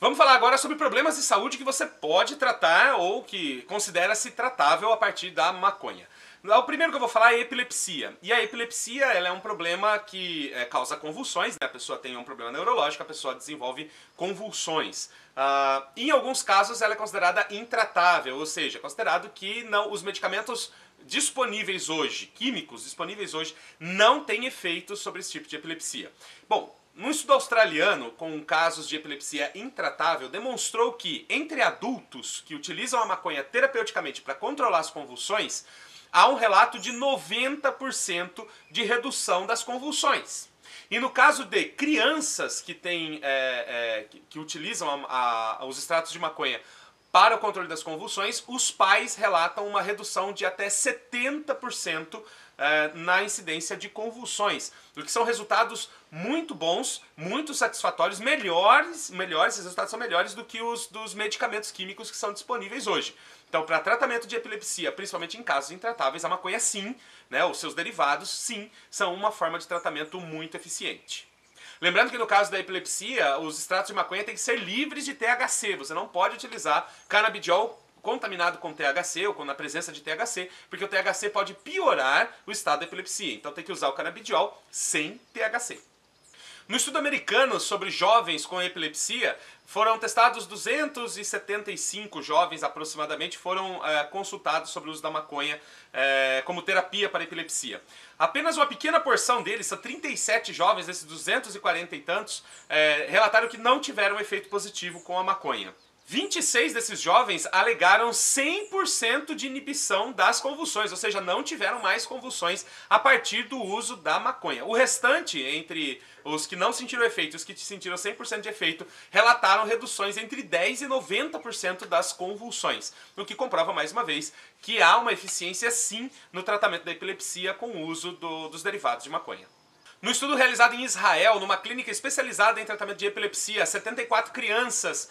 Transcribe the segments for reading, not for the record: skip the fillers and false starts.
Vamos falar agora sobre problemas de saúde que você pode tratar ou que considera-se tratável a partir da maconha. O primeiro que eu vou falar é a epilepsia. E a epilepsia ela é um problema que causa convulsões, né? A pessoa tem um problema neurológico, a pessoa desenvolve convulsões. Em alguns casos ela é considerada intratável, ou seja, considerado que não, os medicamentos disponíveis hoje, químicos disponíveis hoje, não têm efeito sobre esse tipo de epilepsia. Bom, num estudo australiano com casos de epilepsia intratável, demonstrou que entre adultos que utilizam a maconha terapeuticamente para controlar as convulsões, há um relato de 90% de redução das convulsões. E no caso de crianças que utilizam os extratos de maconha para o controle das convulsões, os pais relatam uma redução de até 70% na incidência de convulsões, o que são resultados muito bons, muito satisfatórios, melhores, esses resultados são melhores do que os dos medicamentos químicos que são disponíveis hoje. Então, para tratamento de epilepsia, principalmente em casos intratáveis, a maconha sim, né, os seus derivados sim, são uma forma de tratamento muito eficiente. Lembrando que no caso da epilepsia, os extratos de maconha têm que ser livres de THC, você não pode utilizar canabidiol contaminado com THC ou na presença de THC, porque o THC pode piorar o estado da epilepsia, então tem que usar o canabidiol sem THC. No estudo americano sobre jovens com epilepsia, foram testados 275 jovens aproximadamente, foram consultados sobre o uso da maconha como terapia para epilepsia. Apenas uma pequena porção deles, são 37 jovens, desses 240 e tantos, relataram que não tiveram efeito positivo com a maconha. 26 desses jovens alegaram 100% de inibição das convulsões, ou seja, não tiveram mais convulsões a partir do uso da maconha. O restante, entre os que não sentiram efeito e os que sentiram 100% de efeito, relataram reduções entre 10% e 90% das convulsões, o que comprova mais uma vez que há uma eficiência sim no tratamento da epilepsia com o uso dos derivados de maconha. No estudo realizado em Israel, numa clínica especializada em tratamento de epilepsia, 74 crianças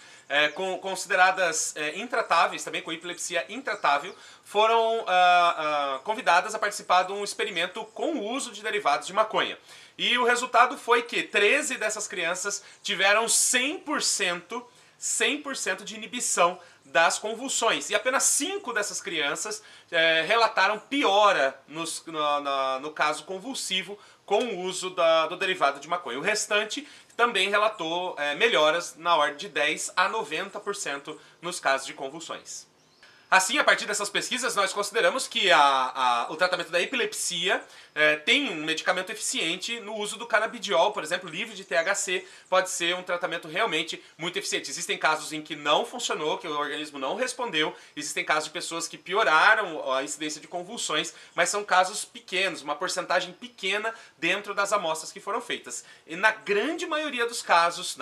consideradas intratáveis, também com epilepsia intratável, foram convidadas a participar de um experimento com o uso de derivados de maconha. E o resultado foi que 13 dessas crianças tiveram 100% de inibição das convulsões. E apenas 5 dessas crianças relataram piora no caso convulsivo com o uso do derivado de maconha. O restante também relatou melhoras na ordem de 10% a 90% nos casos de convulsões. Assim, a partir dessas pesquisas, nós consideramos que o tratamento da epilepsia tem um medicamento eficiente no uso do canabidiol, por exemplo, livre de THC, pode ser um tratamento realmente muito eficiente. Existem casos em que não funcionou, que o organismo não respondeu, existem casos de pessoas que pioraram a incidência de convulsões, mas são casos pequenos, uma porcentagem pequena dentro das amostras que foram feitas. E na grande maioria dos casos,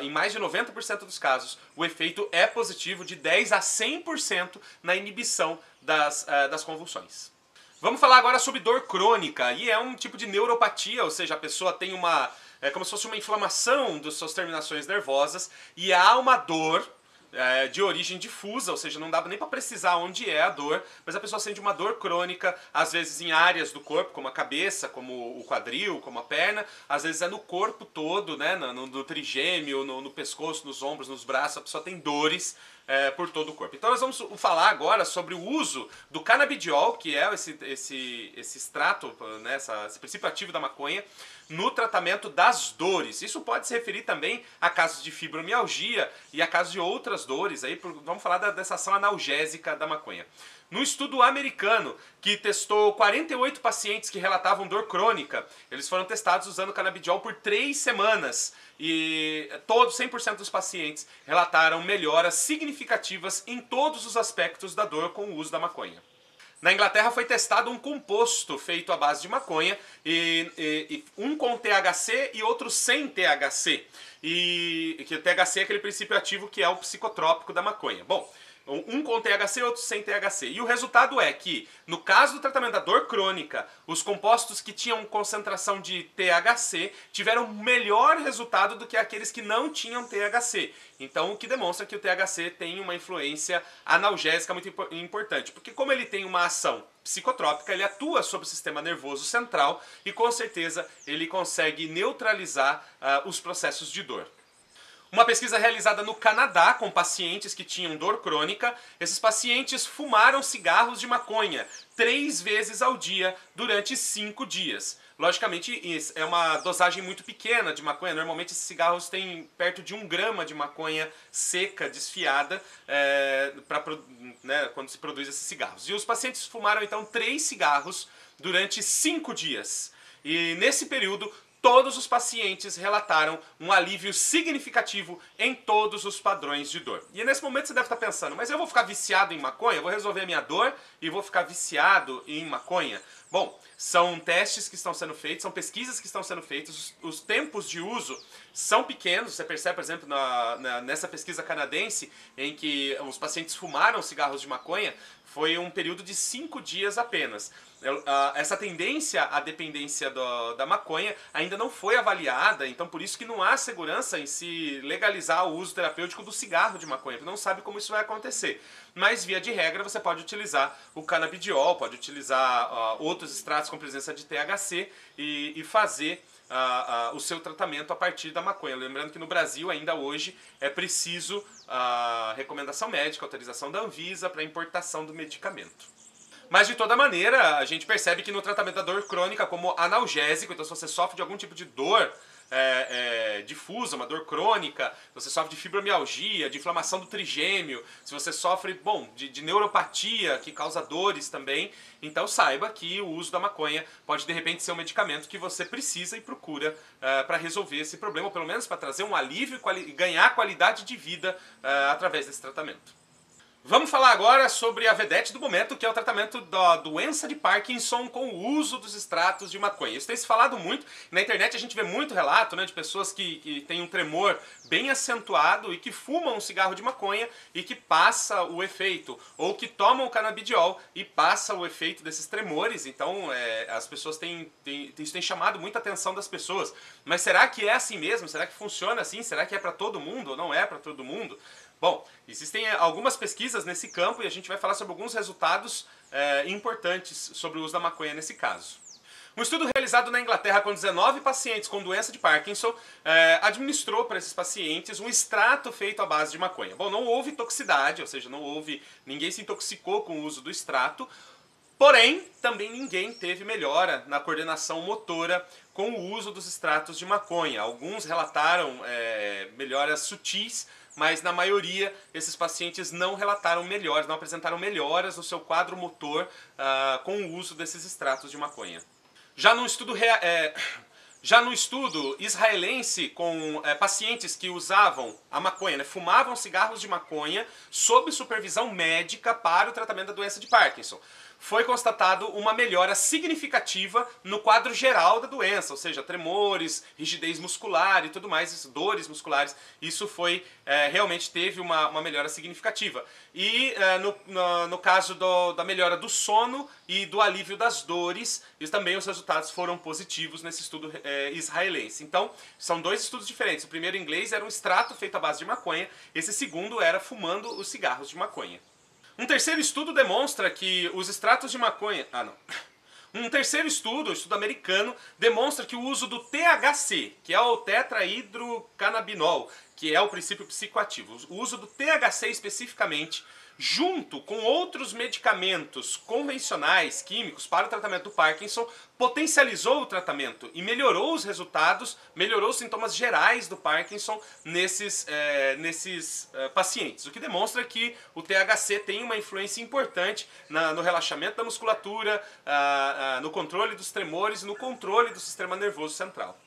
em mais de 90% dos casos, o efeito é positivo de 10% a 100% na inibição das convulsões. Vamos falar agora sobre dor crônica, e é um tipo de neuropatia, ou seja, a pessoa tem como se fosse uma inflamação das suas terminações nervosas, e há uma dor de origem difusa, ou seja, não dá nem para precisar onde é a dor, mas a pessoa sente uma dor crônica, às vezes em áreas do corpo, como a cabeça, como o quadril, como a perna, às vezes é no corpo todo, né, no trigêmeo, no pescoço, nos ombros, nos braços, a pessoa tem dores por todo o corpo. Então nós vamos falar agora sobre o uso do canabidiol, que é esse extrato, né, esse princípio ativo da maconha, no tratamento das dores. Isso pode se referir também a casos de fibromialgia e a casos de outras dores. Aí vamos falar dessa ação analgésica da maconha. No estudo americano, que testou 48 pacientes que relatavam dor crônica, eles foram testados usando canabidiol por 3 semanas. E 100% dos pacientes relataram melhoras significativas em todos os aspectos da dor com o uso da maconha. Na Inglaterra foi testado um composto feito à base de maconha, um com THC e outro sem THC. E que o THC é aquele princípio ativo que é o psicotrópico da maconha. Bom, um com THC e outro sem THC. E o resultado é que, no caso do tratamento da dor crônica, os compostos que tinham concentração de THC tiveram melhor resultado do que aqueles que não tinham THC. Então, o que demonstra que o THC tem uma influência analgésica muito importante. Porque como ele tem uma ação psicotrópica, ele atua sobre o sistema nervoso central e, com certeza, ele consegue neutralizar os processos de dor. Uma pesquisa realizada no Canadá com pacientes que tinham dor crônica. Esses pacientes fumaram cigarros de maconha 3 vezes ao dia durante 5 dias. Logicamente, isso é uma dosagem muito pequena de maconha. Normalmente esses cigarros têm perto de 1 grama de maconha seca, desfiada, quando se produz esses cigarros. E os pacientes fumaram então 3 cigarros durante 5 dias. E nesse período, todos os pacientes relataram um alívio significativo em todos os padrões de dor. E nesse momento você deve estar pensando, mas eu vou ficar viciado em maconha? Eu vou resolver a minha dor e vou ficar viciado em maconha? Bom, são testes que estão sendo feitos, são pesquisas que estão sendo feitas, os tempos de uso são pequenos. Você percebe, por exemplo, nessa pesquisa canadense, em que os pacientes fumaram cigarros de maconha, foi um período de 5 dias apenas. Essa tendência à dependência da maconha ainda não foi avaliada, então por isso que não há segurança em se legalizar o uso terapêutico do cigarro de maconha, porque não sabe como isso vai acontecer. Mas, via de regra, você pode utilizar o canabidiol, pode utilizar outros extratos com presença de THC e fazer o seu tratamento a partir da maconha. Lembrando que no Brasil, ainda hoje, é preciso a recomendação médica, autorização da Anvisa para importação do medicamento. Mas, de toda maneira, a gente percebe que no tratamento da dor crônica, como analgésico, então se você sofre de algum tipo de dor difusa, uma dor crônica, se você sofre de fibromialgia, de inflamação do trigêmeo, se você sofre, de neuropatia, que causa dores também, então saiba que o uso da maconha pode, de repente, ser um medicamento que você precisa e procura para resolver esse problema, ou pelo menos para trazer um alívio e ganhar qualidade de vida através desse tratamento. Vamos falar agora sobre a vedete do momento, que é o tratamento da doença de Parkinson com o uso dos extratos de maconha. Isso tem se falado muito, na internet a gente vê muito relato, de pessoas que têm um tremor bem acentuado e que fumam um cigarro de maconha e que passa o efeito, ou que tomam o canabidiol e passa o efeito desses tremores. Então as pessoas isso tem chamado muita atenção das pessoas. Mas será que é assim mesmo? Será que funciona assim? Será que é para todo mundo ou não é para todo mundo? Bom, existem algumas pesquisas nesse campo e a gente vai falar sobre alguns resultados importantes sobre o uso da maconha nesse caso. Um estudo realizado na Inglaterra com 19 pacientes com doença de Parkinson administrou para esses pacientes um extrato feito à base de maconha. Bom, não houve toxicidade, ou seja, ninguém se intoxicou com o uso do extrato, porém, também ninguém teve melhora na coordenação motora com o uso dos extratos de maconha. Alguns relataram melhoras sutis, mas na maioria esses pacientes não relataram melhoras, não apresentaram melhoras no seu quadro motor com o uso desses extratos de maconha. Já no estudo israelense com pacientes que usavam a maconha, fumavam cigarros de maconha sob supervisão médica para o tratamento da doença de Parkinson, foi constatado uma melhora significativa no quadro geral da doença, ou seja, tremores, rigidez muscular e tudo mais, dores musculares. Isso realmente teve uma melhora significativa. E no caso da melhora do sono e do alívio das dores, também os resultados foram positivos nesse estudo israelense. Então, são 2 estudos diferentes. O primeiro em inglês era um extrato feito à base de maconha, esse segundo era fumando os cigarros de maconha. Um terceiro estudo demonstra que os extratos de maconha... Um terceiro estudo, o estudo americano, demonstra que o uso do THC, que é o tetrahidrocannabinol, que é o princípio psicoativo, o uso do THC especificamente, junto com outros medicamentos convencionais, químicos, para o tratamento do Parkinson, potencializou o tratamento e melhorou os resultados, melhorou os sintomas gerais do Parkinson nesses pacientes. O que demonstra que o THC tem uma influência importante no relaxamento da musculatura, no controle dos tremores e no controle do sistema nervoso central.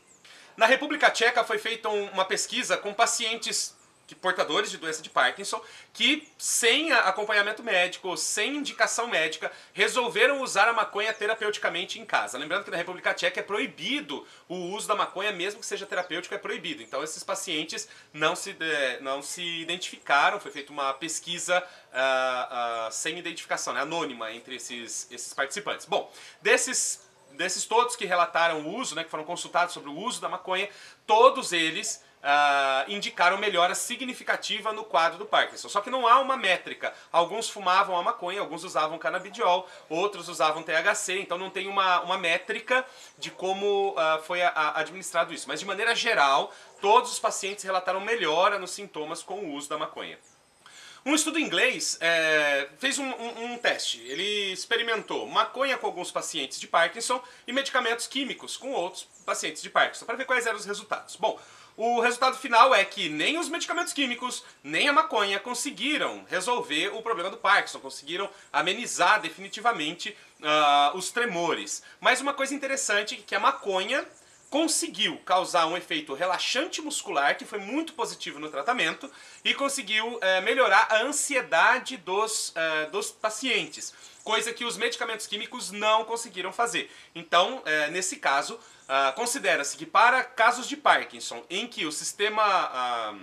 Na República Tcheca foi feita uma pesquisa com pacientes portadores de doença de Parkinson que, sem acompanhamento médico, sem indicação médica, resolveram usar a maconha terapeuticamente em casa. Lembrando que na República Tcheca é proibido o uso da maconha, mesmo que seja terapêutico, é proibido. Então esses pacientes não se identificaram, foi feita uma pesquisa sem identificação, anônima entre esses participantes. Bom, desses todos que relataram o uso, que foram consultados sobre o uso da maconha, todos eles indicaram melhora significativa no quadro do Parkinson. Só que não há uma métrica. Alguns fumavam a maconha, alguns usavam canabidiol, outros usavam THC, então não tem uma métrica de como foi administrado isso. Mas de maneira geral, todos os pacientes relataram melhora nos sintomas com o uso da maconha. Um estudo inglês fez um teste. Ele experimentou maconha com alguns pacientes de Parkinson e medicamentos químicos com outros pacientes de Parkinson, para ver quais eram os resultados. Bom, o resultado final é que nem os medicamentos químicos, nem a maconha conseguiram resolver o problema do Parkinson, conseguiram amenizar definitivamente os tremores. Mas uma coisa interessante é que a maconha conseguiu causar um efeito relaxante muscular, que foi muito positivo no tratamento, e conseguiu melhorar a ansiedade dos pacientes, coisa que os medicamentos químicos não conseguiram fazer. Então, nesse caso, considera-se que para casos de Parkinson, em que o sistema...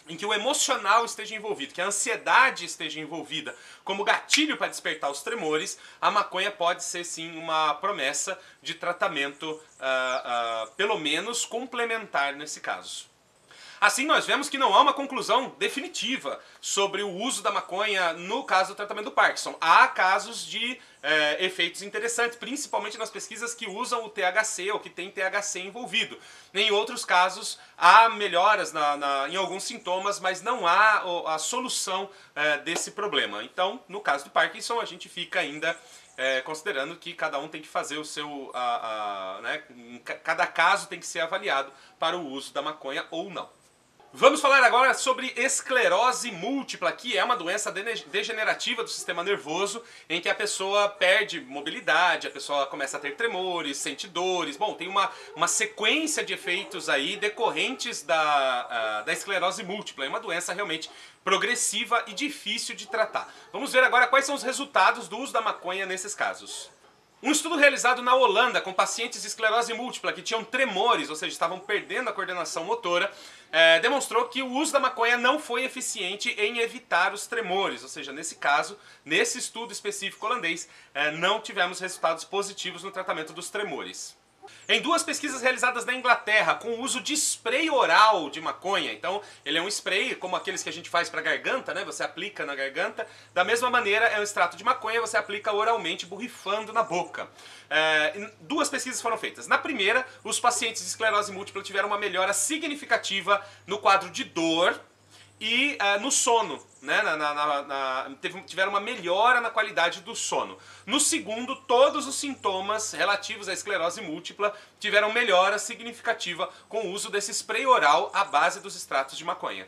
em que o emocional esteja envolvido, que a ansiedade esteja envolvida como gatilho para despertar os tremores, a maconha pode ser sim uma promessa de tratamento, pelo menos complementar nesse caso. Assim, nós vemos que não há uma conclusão definitiva sobre o uso da maconha no caso do tratamento do Parkinson. Há casos de efeitos interessantes, principalmente nas pesquisas que usam o THC ou que tem THC envolvido. Em outros casos, há melhoras em alguns sintomas, mas não há a solução desse problema. Então, no caso do Parkinson, a gente fica ainda considerando que cada um tem que fazer o seu... né, cada caso tem que ser avaliado para o uso da maconha ou não. Vamos falar agora sobre esclerose múltipla, que é uma doença degenerativa do sistema nervoso, em que a pessoa perde mobilidade, a pessoa começa a ter tremores, sente dores. Bom, tem uma sequência de efeitos aí decorrentes da esclerose múltipla. É uma doença realmente progressiva e difícil de tratar. Vamos ver agora quais são os resultados do uso da maconha nesses casos. Um estudo realizado na Holanda com pacientes de esclerose múltipla que tinham tremores, ou seja, estavam perdendo a coordenação motora, demonstrou que o uso da maconha não foi eficiente em evitar os tremores. Ou seja, nesse caso, nesse estudo específico holandês, não tivemos resultados positivos no tratamento dos tremores. Em duas pesquisas realizadas na Inglaterra com o uso de spray oral de maconha, então ele é um spray como aqueles que a gente faz para garganta, né? Você aplica na garganta, da mesma maneira é um extrato de maconha, você aplica oralmente, borrifando na boca. Duas pesquisas foram feitas. Na primeira, os pacientes de esclerose múltipla tiveram uma melhora significativa no quadro de dor e no sono, né? Tiveram uma melhora na qualidade do sono. No segundo, todos os sintomas relativos à esclerose múltipla tiveram melhora significativa com o uso desse spray oral à base dos extratos de maconha.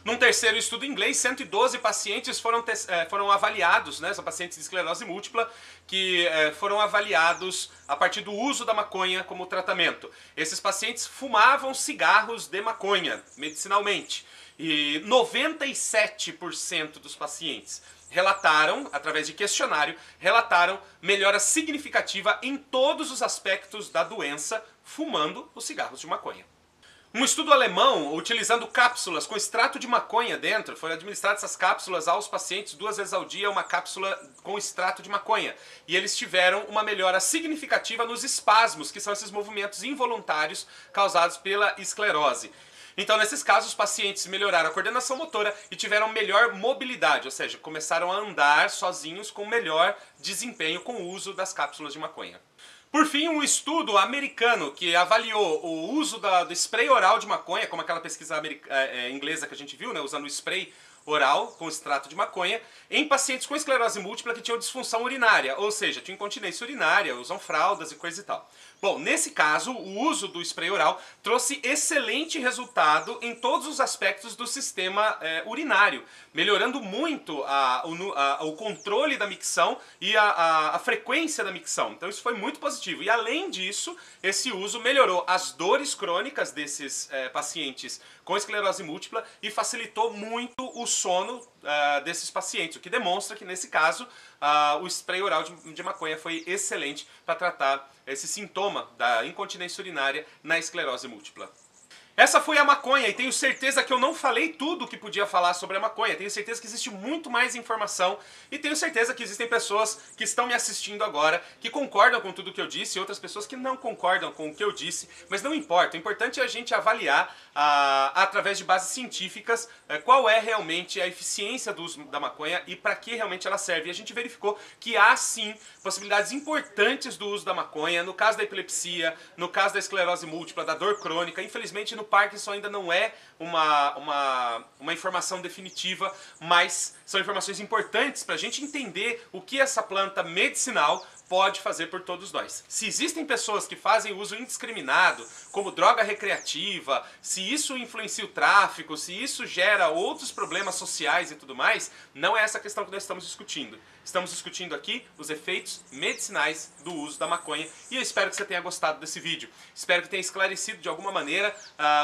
Num terceiro estudo inglês, 112 pacientes foram avaliados, né, são pacientes de esclerose múltipla, que foram avaliados a partir do uso da maconha como tratamento. Esses pacientes fumavam cigarros de maconha, medicinalmente. E 97% dos pacientes relataram, através de questionário, relataram melhora significativa em todos os aspectos da doença fumando os cigarros de maconha. Um estudo alemão, utilizando cápsulas com extrato de maconha dentro, foram administradas essas cápsulas aos pacientes 2 vezes ao dia, uma cápsula com extrato de maconha. E eles tiveram uma melhora significativa nos espasmos, que são esses movimentos involuntários causados pela esclerose. Então, nesses casos, os pacientes melhoraram a coordenação motora e tiveram melhor mobilidade, ou seja, começaram a andar sozinhos com melhor desempenho com o uso das cápsulas de maconha. Por fim, um estudo americano que avaliou o uso do spray oral de maconha, como aquela pesquisa inglesa que a gente viu, né, usando o spray oral com extrato de maconha, em pacientes com esclerose múltipla que tinham disfunção urinária, ou seja, tinham incontinência urinária, usam fraldas e coisa e tal. Bom, nesse caso, o uso do spray oral trouxe excelente resultado em todos os aspectos do sistema urinário, melhorando muito o controle da micção e a frequência da micção. Então isso foi muito positivo. E além disso, esse uso melhorou as dores crônicas desses pacientes com esclerose múltipla e facilitou muito o sono desses pacientes, o que demonstra que nesse caso o spray oral de maconha foi excelente para tratar esse sintoma da incontinência urinária na esclerose múltipla. Essa foi a maconha e tenho certeza que eu não falei tudo o que podia falar sobre a maconha. Tenho certeza que existe muito mais informação e tenho certeza que existem pessoas que estão me assistindo agora que concordam com tudo o que eu disse e outras pessoas que não concordam com o que eu disse, mas não importa. O importante é a gente avaliar através de bases científicas qual é realmente a eficiência do uso da maconha e para que realmente ela serve. E a gente verificou que há sim possibilidades importantes do uso da maconha, no caso da epilepsia, no caso da esclerose múltipla, da dor crônica. Infelizmente no Parkinson ainda não é uma informação definitiva, mas são informações importantes para a gente entender o que essa planta medicinal pode fazer por todos nós. Se existem pessoas que fazem uso indiscriminado, como droga recreativa, se isso influencia o tráfico, se isso gera outros problemas sociais e tudo mais, não é essa a questão que nós estamos discutindo. Estamos discutindo aqui os efeitos medicinais do uso da maconha e eu espero que você tenha gostado desse vídeo. Espero que tenha esclarecido de alguma maneira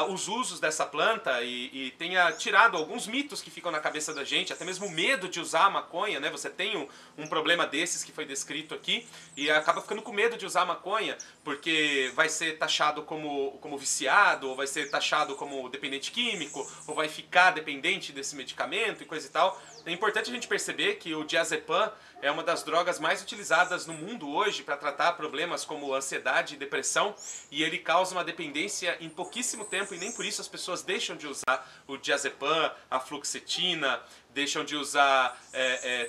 os usos dessa planta e tenha tirado alguns mitos que ficam na cabeça da gente, até mesmo o medo de usar a maconha, né? Você tem um problema desses que foi descrito aqui e acaba ficando com medo de usar a maconha porque vai ser taxado como viciado, ou vai ser taxado como dependente químico, ou vai ficar dependente desse medicamento e coisa e tal. É importante a gente perceber que o diazepam é uma das drogas mais utilizadas no mundo hoje para tratar problemas como ansiedade e depressão, e ele causa uma dependência em pouquíssimo tempo e nem por isso as pessoas deixam de usar o diazepam, a fluoxetina, deixam de usar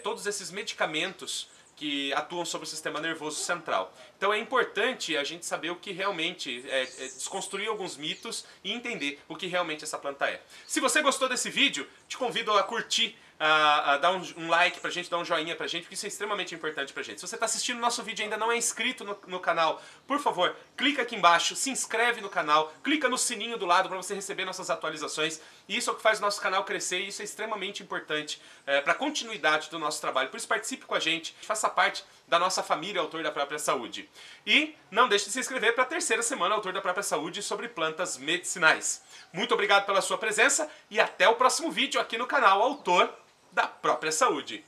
todos esses medicamentos que atuam sobre o sistema nervoso central. Então é importante a gente saber o que realmente desconstruir alguns mitos e entender o que realmente essa planta é. Se você gostou desse vídeo, te convido a curtir, a dar um like pra gente, dar um joinha pra gente, porque isso é extremamente importante pra gente. Se você está assistindo o nosso vídeo e ainda não é inscrito no canal, por favor, clica aqui embaixo, se inscreve no canal, clica no sininho do lado para você receber nossas atualizações. E isso é o que faz o nosso canal crescer e isso é extremamente importante para a continuidade do nosso trabalho. Por isso participe com a gente, faça parte da nossa família Autor da Própria Saúde. E não deixe de se inscrever para a terceira semana Autor da Própria Saúde sobre plantas medicinais. Muito obrigado pela sua presença e até o próximo vídeo aqui no canal Autor da Própria Saúde.